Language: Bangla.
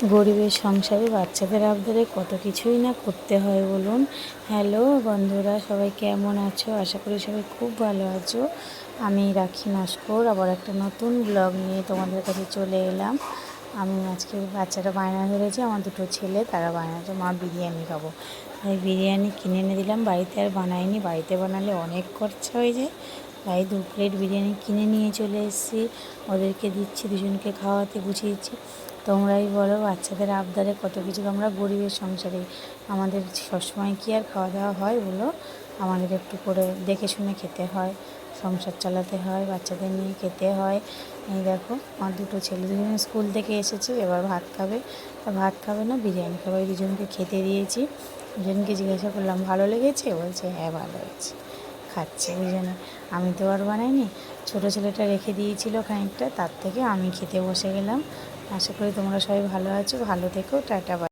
গরিবের সংসারে বাচ্চাদের আবদারে কত কিছুই না করতে হয় বলুন। হ্যালো বন্ধুরা, সবাই কেমন আছো? আশা করি সবাই খুব ভালো আছো। আমি রাখি নস্কর আবার একটা নতুন ব্লগ নিয়ে তোমাদের কাছে চলে এলাম। আমি আজকে বাচ্চারা বায়না ধরেছে, আমার দুটো ছেলে, তারা বায়না হচ্ছে মা বিরিয়ানি খাবো। তাই বিরিয়ানি কিনে এনে দিলাম। বাড়িতে আর বানাইনি, বাড়িতে বানালে অনেক খরচা হয়ে যায়। তাই 2 প্লেট বিরিয়ানি কিনে নিয়ে চলে এসেছি, ওদেরকে দিচ্ছি, দুজনকে খাওয়াতে বুঝিয়েছি। তোমরাই বলো, বাচ্চাদের আবদারে কত কিছু। আমরা গরিবের সংসারে, আমাদের সবসময় কি আর খাওয়া দাওয়া হয় বলো? আমাদের একটু করে দেখে শুনে খেতে হয়, সংসার চালাতে হয়, বাচ্চাদের নিয়ে খেতে হয়। এই দেখো, আমার দুটো ছেলে, দুজনে স্কুল থেকে এসেছে, এবার ভাত খাবে। তা ভাত খাবে না, বিরিয়ানি খাবে। ওই দুজনকে খেতে দিয়েছি। দুজনকে জিজ্ঞাসা করলাম ভালো লেগেছে, বলছে হ্যাঁ ভালো হয়েছে, খাচ্ছে দুজনে। আমি তো আর বানাইনি, ছোটো ছেলেটা রেখে দিয়েছিল খানিকটা, তার থেকে আমি খেতে বসে গেলাম। আশা করি তোমরা সবাই ভালো আছো, ভালো থেকো, টাটা বাই।